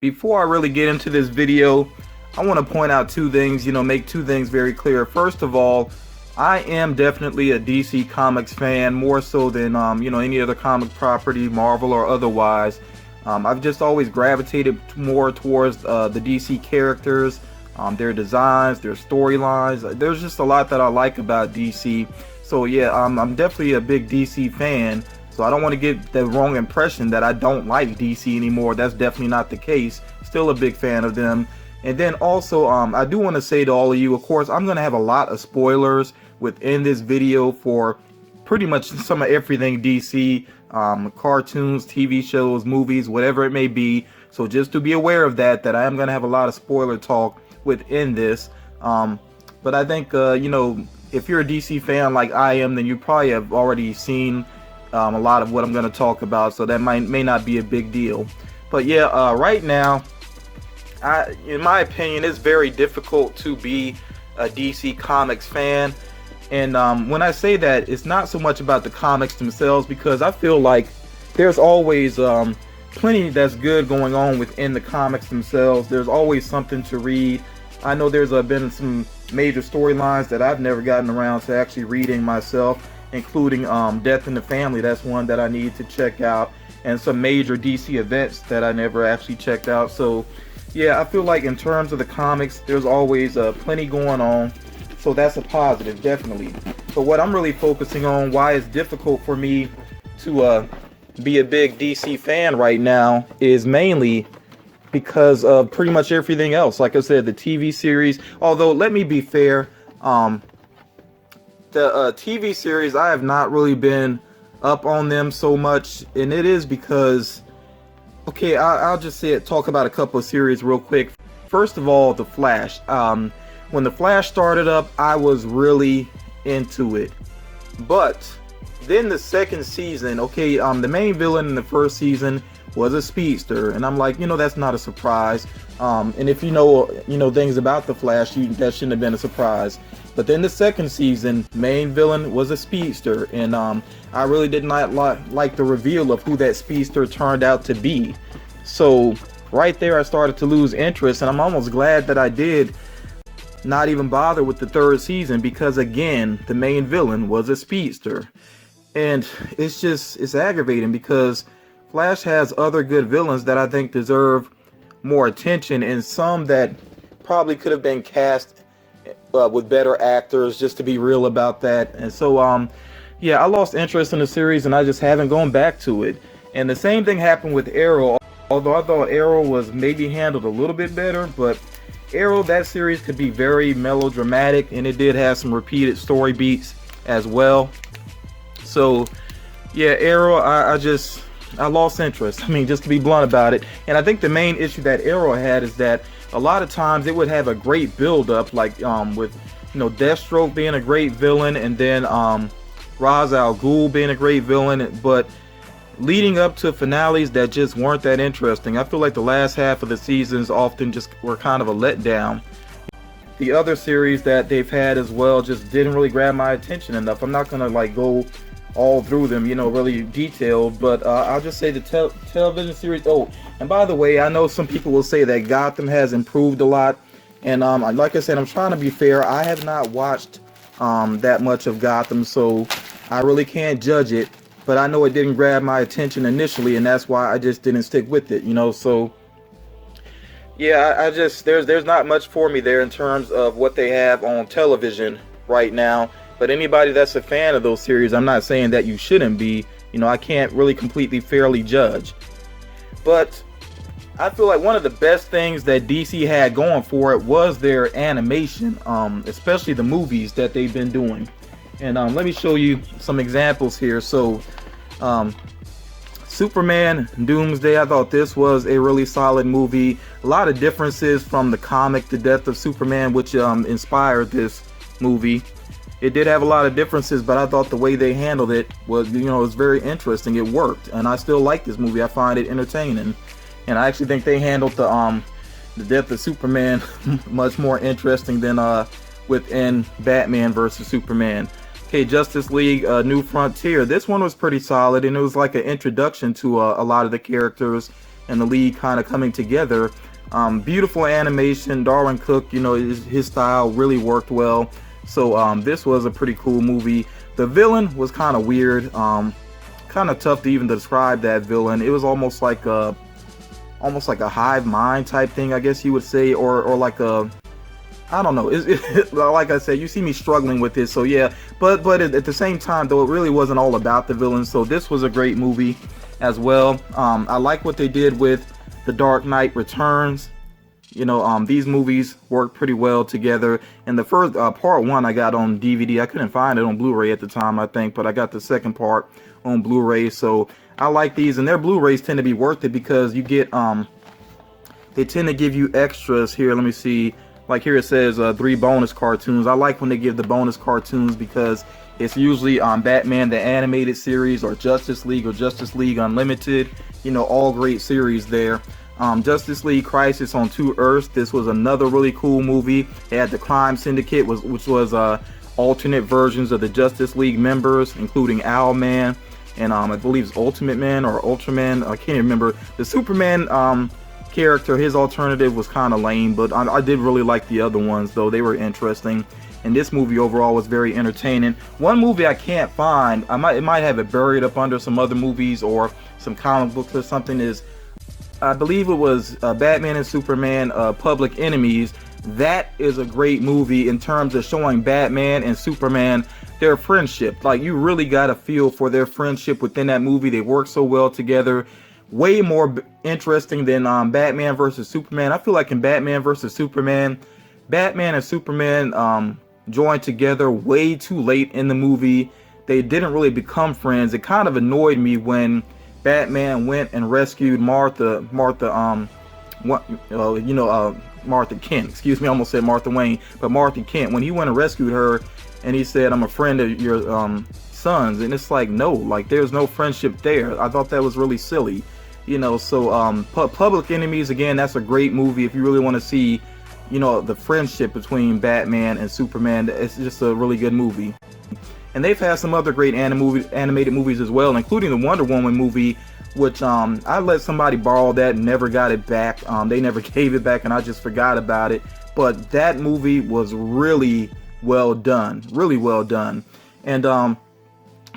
Before I really get into this video, I want to point out two things, make two things very clear. First of all, I am definitely a DC Comics fan, more so than any other comic property, Marvel or otherwise. I've just always gravitated more towards the DC characters, their designs, their storylines. There's just a lot that I like about DC. So yeah, I'm definitely a big DC fan. So I don't want to get the wrong impression that I don't like DC anymore. That's definitely not the case. Still a big fan of them. And then also, I do want to say to all of you, of course, I'm going to have a lot of spoilers within this video for pretty much some of everything DC, cartoons, TV shows, movies, whatever it may be. So just to be aware of that I am going to have a lot of spoiler talk within this. But I think, if you're a DC fan like I am, then you probably have already seen a lot of what I'm going to talk about, so that may not be a big deal. But yeah, right now, in my opinion, it's very difficult to be a DC Comics fan. And when I say that, it's not so much about the comics themselves, because I feel like there's always plenty that's good going on within the comics themselves. There's always something to read. I know there's been some major storylines that I've never gotten around to actually reading myself, including Death in the Family. That's one that I need to check out, and some major DC events that I never actually checked out. So yeah, I feel like in terms of the comics, there's always plenty going on, so that's a positive, definitely. But what I'm really focusing on, why it's difficult for me to be a big DC fan right now, is mainly because of pretty much everything else. Like I said, the TV series, although let me be fair, the TV series, I have not really been up on them so much, and it is because, okay, I'll just talk about a couple of series real quick. First of all, The Flash. When The Flash started up, I was really into it. But then the second season, okay, the main villain in the first season was a speedster, and I'm like, that's not a surprise. And if you know things about The Flash, that shouldn't have been a surprise. But then the second season, main villain was a speedster, and I really did not like the reveal of who that speedster turned out to be. So right there, I started to lose interest, and I'm almost glad that I did not even bother with the third season, because again, the main villain was a speedster. And it's aggravating, because Flash has other good villains that I think deserve more attention, and some that probably could have been cast with better actors, just to be real about that. And so yeah, I lost interest in the series, and I just haven't gone back to it. And the same thing happened with Arrow, although I thought Arrow was maybe handled a little bit better. But Arrow, that series could be very melodramatic, and it did have some repeated story beats as well. So yeah, Arrow, I lost interest. I mean, just to be blunt about it. And I think the main issue that Arrow had is that a lot of times it would have a great build up, like with Deathstroke being a great villain, and then Ra's al Ghul being a great villain, but leading up to finales that just weren't that interesting. I feel like the last half of the seasons often just were kind of a letdown. The other series that they've had as well just didn't really grab my attention enough. I'm not gonna go all through them, really detailed, but I'll just say the television series. Oh, and by the way, I know some people will say that Gotham has improved a lot, and like I said, I'm trying to be fair. I have not watched that much of Gotham, so I really can't judge it, but I know it didn't grab my attention initially, and that's why I just didn't stick with it, so yeah, I just there's not much for me there in terms of what they have on television right now. But anybody that's a fan of those series, I'm not saying that you shouldn't be. I can't really completely fairly judge. But I feel like one of the best things that DC had going for it was their animation, especially the movies that they've been doing. And let me show you some examples here. So Superman Doomsday, I thought this was a really solid movie. A lot of differences from the comic The Death of Superman, which inspired this movie. It did have a lot of differences, but I thought the way they handled it was, was very interesting. It worked, and I still like this movie. I find it entertaining, and I actually think they handled the Death of Superman much more interesting than within Batman versus Superman. Okay, Justice League New Frontier. This one was pretty solid, and it was like an introduction to a lot of the characters and the lead kind of coming together. Beautiful animation. Darwin Cook, you know, his style really worked well. So this was a pretty cool movie. The villain was kind of weird. Kind of tough to even describe that villain. It was almost like a hive mind type thing, I guess you would say, or like a, I don't know. Like I said, you see me struggling with this, so yeah. But at the same time, though, it really wasn't all about the villain. So this was a great movie as well. I like what they did with The Dark Knight Returns. You know, these movies work pretty well together. And the first part one I got on DVD. I couldn't find it on Blu-ray at the time, I think, but I got the second part on Blu-ray. So I like these, and their Blu-rays tend to be worth it because you get they tend to give you extras here. Let me see. Like here it says 3 bonus cartoons. I like when they give the bonus cartoons because it's usually Batman the Animated Series or Justice League Unlimited. You know, all great series there. Justice League Crisis on Two Earths. This was another really cool movie. It had the Crime Syndicate, which was alternate versions of the Justice League members, including Owlman and I believe it's Ultimate Man or Ultraman. I can't remember. The Superman character, his alternative was kind of lame, but I did really like the other ones, though. They were interesting. And this movie overall was very entertaining. One movie I can't find, it might have it buried up under some other movies or some comic books or something, is I believe it was Batman and Superman Public Enemies. That is a great movie in terms of showing Batman and Superman their friendship. Like, you really got a feel for their friendship within that movie. They work so well together. Way more interesting than Batman versus Superman. I feel like in Batman versus Superman, Batman and Superman joined together way too late in the movie. They didn't really become friends. It kind of annoyed me when Batman went and rescued Martha Kent. Excuse me, I almost said Martha Wayne, but Martha Kent. When he went and rescued her, and he said, "I'm a friend of your sons," and it's like, no, like there's no friendship there. I thought that was really silly. You know, so Public Enemies, again, that's a great movie if you really want to see, you know, the friendship between Batman and Superman. It's just a really good movie. And they've had some other great animated movies as well, including the Wonder Woman movie, which I let somebody borrow that and never got it back. They never gave it back, and I just forgot about it. But that movie was really well done. Really well done. And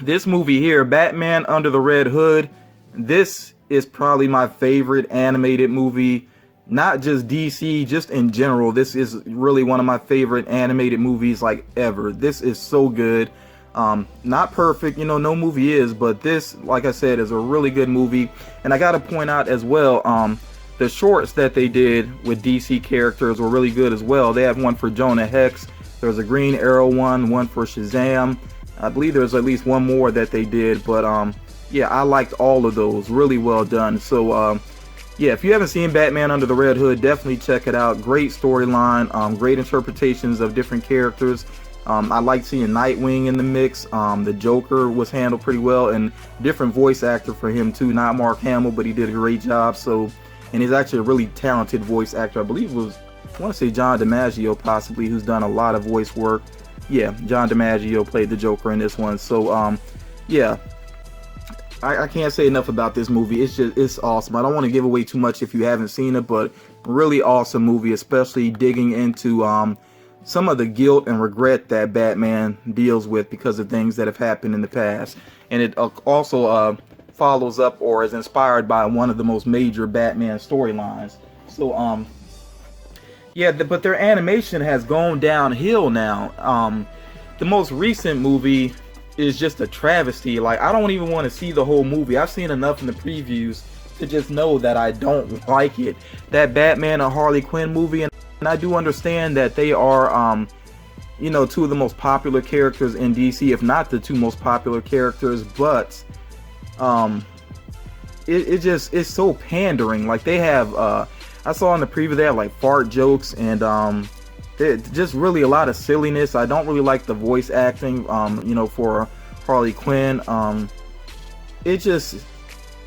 this movie here, Batman Under the Red Hood, this is probably my favorite animated movie, not just DC, just in general. This is really one of my favorite animated movies like ever. This is so good. Not perfect, you know, no movie is, but this, like I said, is a really good movie. And I gotta point out as well, the shorts that they did with DC characters were really good as well. They have one for Jonah Hex, there's a Green Arrow one for Shazam. I believe there's at least one more that they did, but yeah, I liked all of those. Really well done. So yeah, if you haven't seen Batman Under the Red Hood, definitely check it out. Great storyline, great interpretations of different characters. I like seeing Nightwing in the mix. The Joker was handled pretty well, and different voice actor for him too. Not Mark Hamill, but he did a great job. So, and he's actually a really talented voice actor. I believe it was, I want to say John DiMaggio possibly, who's done a lot of voice work. Yeah, John DiMaggio played the Joker in this one. So yeah, I can't say enough about this movie. It's awesome. I don't want to give away too much if you haven't seen it, but really awesome movie, especially digging into some of the guilt and regret that Batman deals with because of things that have happened in the past. And it also follows up or is inspired by one of the most major Batman storylines. So yeah, but their animation has gone downhill now. The most recent movie is just a travesty. Like, I don't even want to see the whole movie. I've seen enough in the previews to just know that I don't like it. That Batman and Harley Quinn movie, and I do understand that they are you know, two of the most popular characters in DC, if not the two most popular characters, but it's so pandering. Like, they have I saw in the preview they have like fart jokes and just really a lot of silliness. I don't really like the voice acting, you know, for Harley Quinn. It just,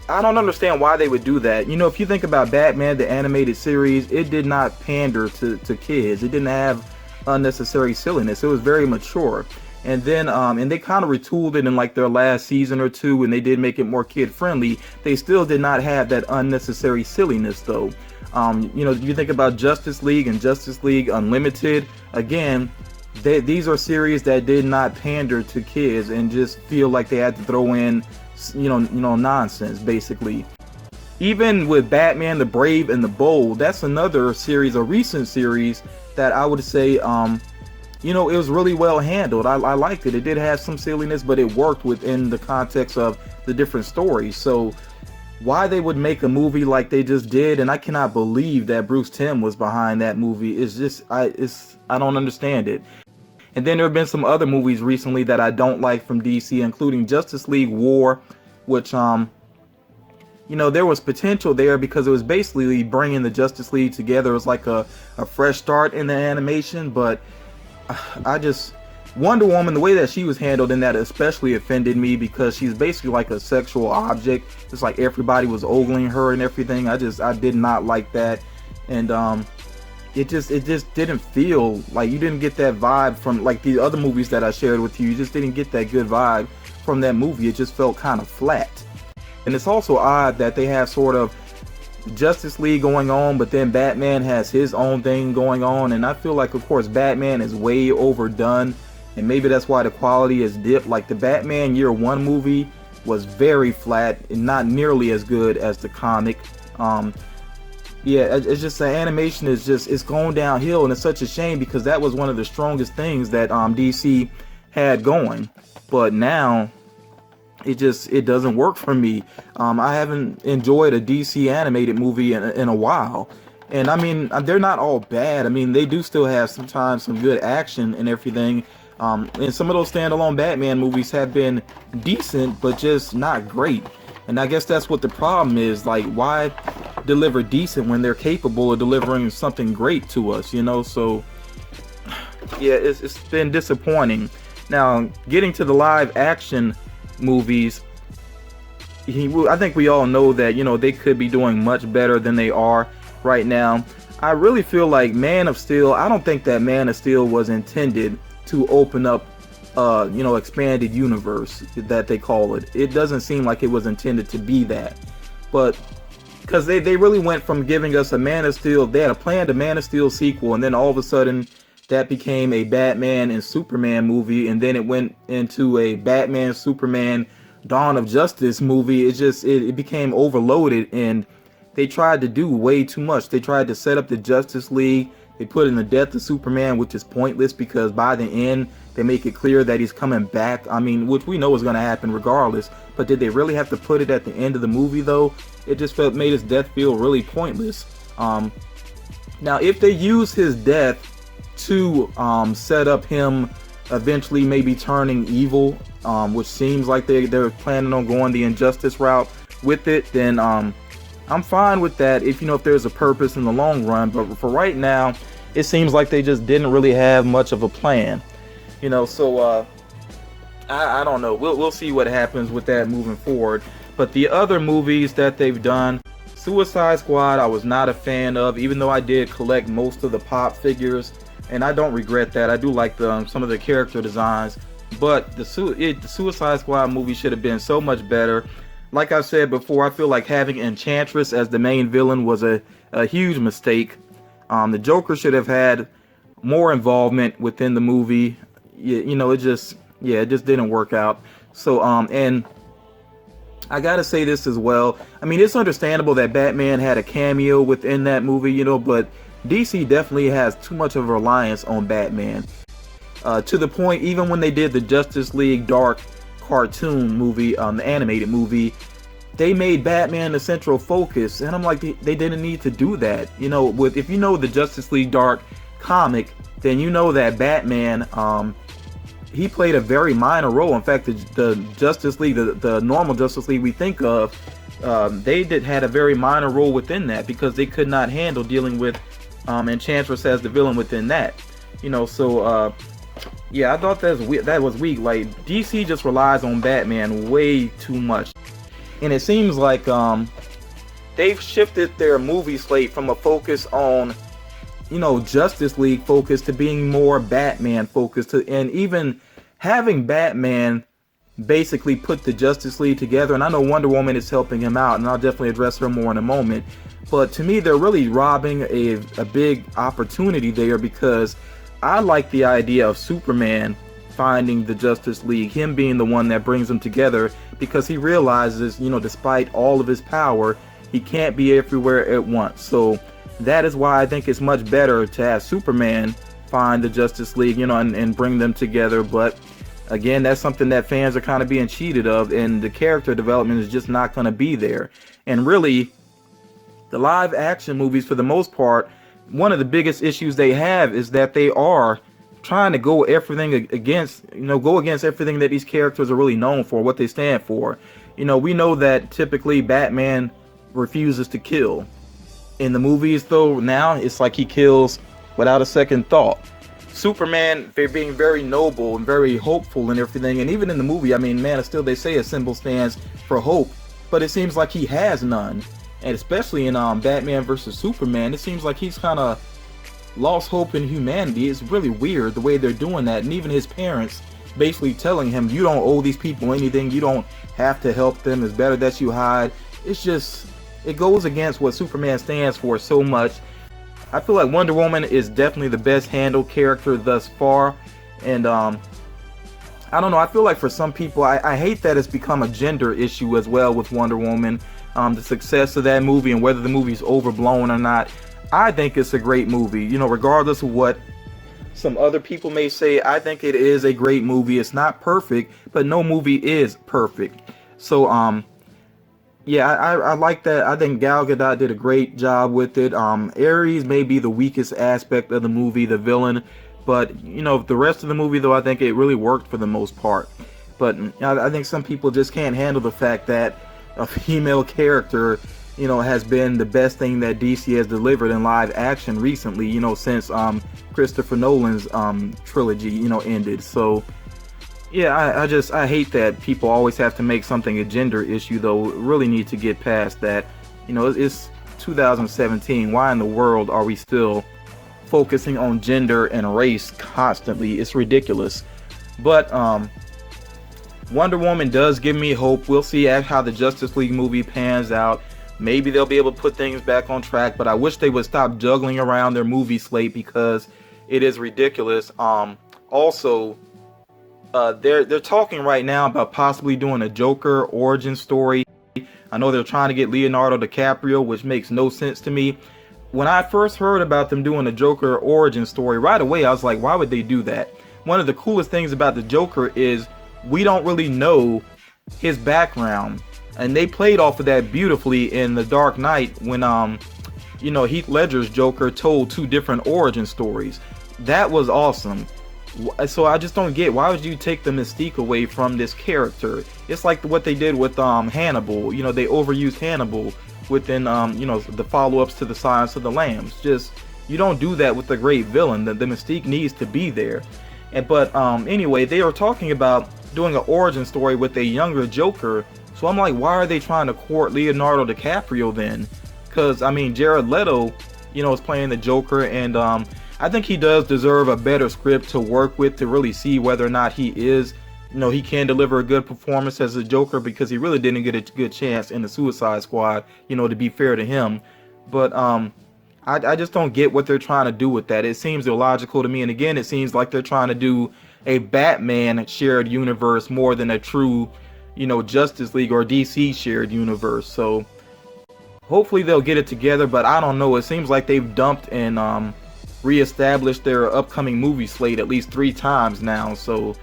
I don't understand why they would do that. You know, if you think about Batman, the animated series, it did not pander to kids. It didn't have unnecessary silliness. It was very mature. And then and they kind of retooled it in like their last season or two, and they did make it more kid friendly. They still did not have that unnecessary silliness though. You know, you think about Justice League and Justice League Unlimited. Again, these are series that did not pander to kids and just feel like they had to throw in, you know, nonsense basically. Even with Batman the Brave and the Bold, that's another series, a recent series that I would say, you know, it was really well handled. I liked it. It did have some silliness, but it worked within the context of the different stories. So why they would make a movie like they just did, and I cannot believe that Bruce Timm was behind that movie, is just, I don't understand it. And then there have been some other movies recently that I don't like from DC, including Justice League War, which, you know, there was potential there because it was basically bringing the Justice League together. It was like a fresh start in the animation, but I just, Wonder Woman, the way that she was handled in that especially offended me because she's basically like a sexual object. It's like everybody was ogling her and everything. I did not like that. And, it just didn't feel like, you didn't get that vibe from like the other movies that I shared with you. You just didn't get that good vibe from that movie. It just felt kind of flat. And it's also odd that they have sort of Justice League going on, but then Batman has his own thing going on. And I feel like, of course, Batman is way overdone, and maybe that's why the quality is dipped. Like the Batman Year One movie was very flat and not nearly as good as the comic. Yeah, it's just the animation is just, it's going downhill, and it's such a shame because that was one of the strongest things that DC had going. But now it doesn't work for me. I haven't enjoyed a DC animated movie in a while. And I mean, they're not all bad. I mean, they do still have sometimes some good action and everything. And some of those standalone Batman movies have been decent, but just not great. And I guess that's what the problem is. Like, why deliver decent when they're capable of delivering something great to us, you know? So yeah, it's been disappointing. Now, getting to the live action movies, I think we all know that, you know, they could be doing much better than they are right now. I really feel like Man of Steel, I don't think that Man of Steel was intended to open up you know, expanded universe that they call it. It doesn't seem like it was intended to be that. But because they really went from giving us a Man of Steel, they had a planned a Man of Steel sequel, and then all of a sudden that became a Batman and Superman movie, and then it went into a Batman Superman Dawn of Justice movie. It became overloaded, and they tried to do way too much. They tried to set up the Justice League. They put in the death of Superman, which is pointless because by the end they make it clear that he's coming back. I mean, which we know is going to happen regardless. But did they really have to put it at the end of the movie though? It just made his death feel really pointless. Now, if they use his death to set up him eventually maybe turning evil, which seems like they're planning on going the Injustice route with it, then I'm fine with that if, you know, if there's a purpose in the long run. But for right now, it seems like they just didn't really have much of a plan, you know. So I don't know. We'll see what happens with that moving forward. But the other movies that they've done, Suicide Squad, I was not a fan of, even though I did collect most of the pop figures, and I don't regret that. I do like some of the character designs, but the Suicide Squad movie should have been so much better. Like I said before, I feel like having Enchantress as the main villain was a huge mistake. The Joker should have had more involvement within the movie. You know, it just didn't work out. So, and I gotta say this as well. I mean, it's understandable that Batman had a cameo within that movie, you know, but DC definitely has too much of a reliance on Batman. To the point, even when they did the Justice League Dark cartoon movie, the animated movie, they made Batman the central focus, and I'm like, they didn't need to do that. You know, if you know the Justice League Dark comic, then you know that Batman, he played a very minor role. In fact, the Justice League, the normal Justice League we think of, they had a very minor role within that because they could not handle dealing with Enchantress as the villain within that. You know, so yeah, I thought that was weak. Like, DC just relies on Batman way too much, and it seems like they've shifted their movie slate from a focus on, you know, Justice League focus to being more Batman focused, and even having Batman basically put the Justice League together, and I know Wonder Woman is helping him out, and I'll definitely address her more in a moment, but to me they're really robbing a big opportunity there, because I like the idea of Superman finding the Justice League, him being the one that brings them together, because he realizes, you know, despite all of his power, he can't be everywhere at once. So that is why I think it's much better to have Superman find the Justice League, you know, and bring them together. But again, that's something that fans are kind of being cheated of, and the character development is just not going to be there. And really, the live action movies, for the most part, one of the biggest issues they have is that they are trying to go against everything that these characters are really known for, what they stand for. You know, we know that typically Batman refuses to kill. In the movies, though, now it's like he kills without a second thought. Superman, they're being very noble and very hopeful and everything, and even in the movie, I mean, Man of Steel, they say a symbol stands for hope, but it seems like he has none. And especially in Batman vs. Superman, it seems like he's kind of lost hope in humanity. It's really weird the way they're doing that, and even his parents basically telling him, you don't owe these people anything, you don't have to help them, it's better that you hide. It's just, it goes against what Superman stands for so much. I feel like Wonder Woman is definitely the best handled character thus far, and I don't know, I feel like for some people, I hate that it's become a gender issue as well with Wonder Woman. The success of that movie and whether the movie's overblown or not, I think it's a great movie. You know, regardless of what some other people may say, I think it is a great movie. It's not perfect, but no movie is perfect. So, yeah, I like that. I think Gal Gadot did a great job with it. Ares may be the weakest aspect of the movie, the villain, but, you know, the rest of the movie, though, I think it really worked for the most part. But I think some people just can't handle the fact that a female character, you know, has been the best thing that DC has delivered in live action recently, you know, since Christopher Nolan's trilogy, you know, ended. So yeah, I hate that people always have to make something a gender issue, though. Really need to get past that. You know, it's 2017. Why in the world are we still focusing on gender and race constantly? It's ridiculous. But Wonder Woman does give me hope. We'll see how the Justice League movie pans out. Maybe they'll be able to put things back on track, but I wish they would stop juggling around their movie slate, because it is ridiculous. Also, they're talking right now about possibly doing a Joker origin story. I know they're trying to get Leonardo DiCaprio, which makes no sense to me. When I first heard about them doing a Joker origin story, right away I was like, why would they do that? One of the coolest things about the Joker is we don't really know his background, and they played off of that beautifully in The Dark Knight when you know, Heath Ledger's Joker told two different origin stories. That was awesome. So I just don't get, why would you take the mystique away from this character? It's like what they did with Hannibal. You know, they overused Hannibal within you know, the follow-ups to The Silence of the Lambs. Just, you don't do that with a great villain. The mystique needs to be there. But anyway, they are talking about doing an origin story with a younger Joker. So I'm like, why are they trying to court Leonardo DiCaprio then? Because, I mean, Jared Leto, you know, is playing the Joker, and I think he does deserve a better script to work with to really see whether or not he is, you know, he can deliver a good performance as a Joker, because he really didn't get a good chance in the Suicide Squad, you know, to be fair to him. But I just don't get what they're trying to do with that. It seems illogical to me, and again, it seems like they're trying to do a Batman shared universe more than a true, you know, Justice League or DC shared universe. So hopefully they'll get it together, but I don't know. It seems like they've dumped and reestablished their upcoming movie slate at least 3 times now. So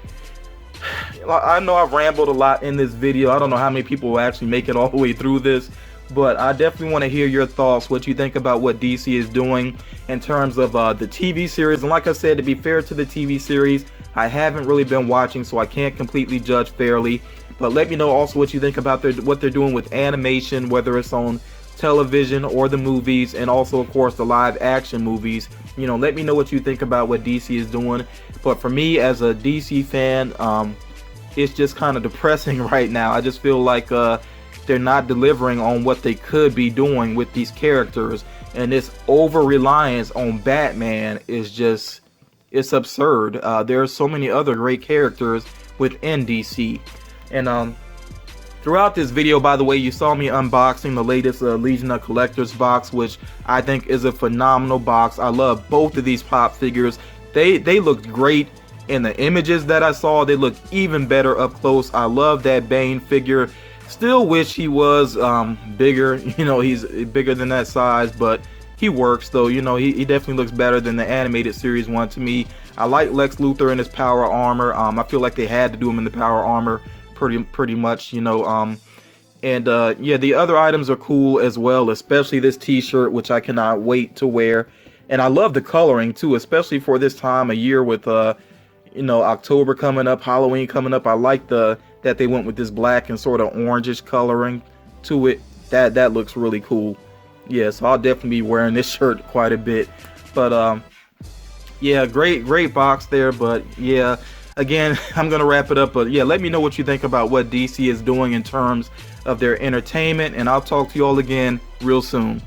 I know I've rambled a lot in this video. I don't know how many people will actually make it all the way through this, but I definitely want to hear your thoughts, what you think about what DC is doing in terms of the TV series. And like I said, to be fair to the TV series, I haven't really been watching, so I can't completely judge fairly. But let me know also what you think about what they're doing with animation, whether it's on television or the movies, and also, of course, the live action movies. You know, let me know what you think about what DC is doing. But for me, as a DC fan, it's just kind of depressing right now. I just feel like they're not delivering on what they could be doing with these characters, and this over reliance on Batman is just, it's absurd. There are so many other great characters within DC. And throughout this video, by the way, you saw me unboxing the latest Legion of Collectors box, which I think is a phenomenal box. I love both of these Pop figures. They looked great in the images that I saw. They look even better up close. I love that Bane figure. Still wish he was bigger. You know, he's bigger than that size, but he works though. You know, he definitely looks better than the animated series one to me. I like Lex Luthor in his power armor. I feel like they had to do him in the power armor pretty much, you know. Yeah, the other items are cool as well, especially this t-shirt, which I cannot wait to wear. And I love the coloring too, especially for this time of year with you know, October coming up, Halloween coming up. I like that they went with this black and sort of orangish coloring to it. That looks really cool. Yeah, so I'll definitely be wearing this shirt quite a bit. But yeah, great box there. But yeah, again, I'm gonna wrap it up. But yeah, let me know what you think about what DC is doing in terms of their entertainment, and I'll talk to you all again real soon.